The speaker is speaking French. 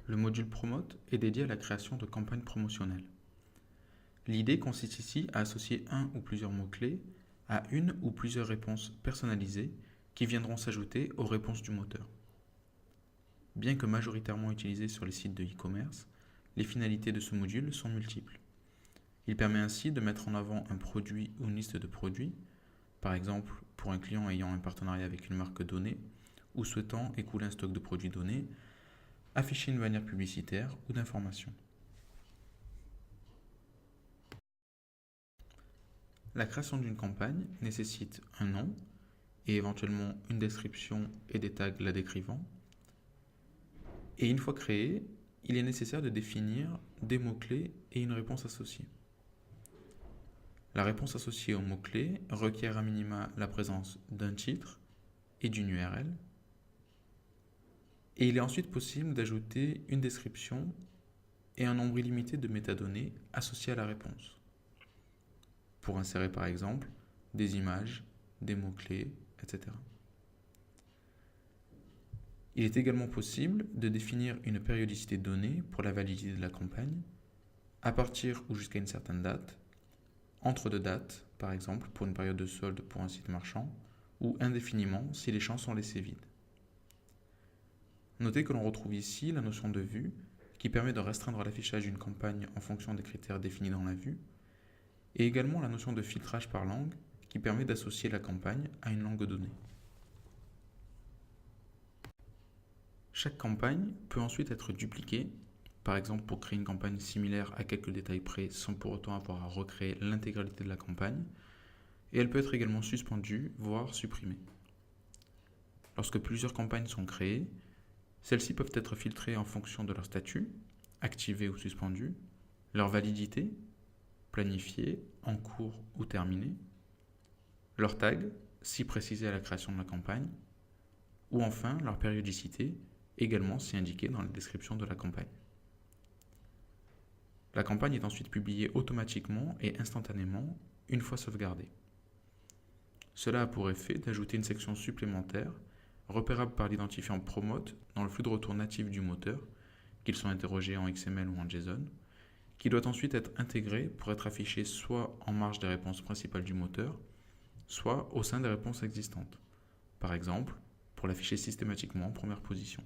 Le module Promote est dédié à la création de campagnes promotionnelles. L'idée consiste ici à associer un ou plusieurs mots-clés à une ou plusieurs réponses personnalisées qui viendront s'ajouter aux réponses du moteur. Bien que majoritairement utilisé sur les sites de e-commerce, les finalités de ce module sont multiples. Il permet ainsi de mettre en avant un produit ou une liste de produits, par exemple pour un client ayant un partenariat avec une marque donnée ou souhaitant écouler un stock de produits donnés, afficher une bannière publicitaire ou d'information. La création d'une campagne nécessite un nom et éventuellement une description et des tags la décrivant. Et une fois créée, il est nécessaire de définir des mots-clés et une réponse associée. La réponse associée aux mots-clés requiert à minima la présence d'un titre et d'une URL. Et il est ensuite possible d'ajouter une description et un nombre illimité de métadonnées associées à la réponse, pour insérer par exemple des images, des mots-clés, etc. Il est également possible de définir une périodicité donnée pour la validité de la campagne, à partir ou jusqu'à une certaine date, entre deux dates, par exemple pour une période de solde pour un site marchand, ou indéfiniment si les champs sont laissés vides. Notez que l'on retrouve ici la notion de vue, qui permet de restreindre l'affichage d'une campagne en fonction des critères définis dans la vue, et également la notion de filtrage par langue, qui permet d'associer la campagne à une langue donnée. Chaque campagne peut ensuite être dupliquée, par exemple pour créer une campagne similaire à quelques détails près sans pour autant avoir à recréer l'intégralité de la campagne, et elle peut être également suspendue, voire supprimée. Lorsque plusieurs campagnes sont créées, celles-ci peuvent être filtrées en fonction de leur statut, activé ou suspendu, leur validité, planifiée, en cours ou terminée, leur tag, si précisé à la création de la campagne, ou enfin leur périodicité, également si indiquée dans la description de la campagne. La campagne est ensuite publiée automatiquement et instantanément une fois sauvegardée. Cela a pour effet d'ajouter une section supplémentaire, repérable par l'identifiant Promote dans le flux de retour natif du moteur, qu'ils soient interrogés en XML ou en JSON, qui doit ensuite être intégré pour être affiché soit en marge des réponses principales du moteur, soit au sein des réponses existantes, par exemple pour l'afficher systématiquement en première position.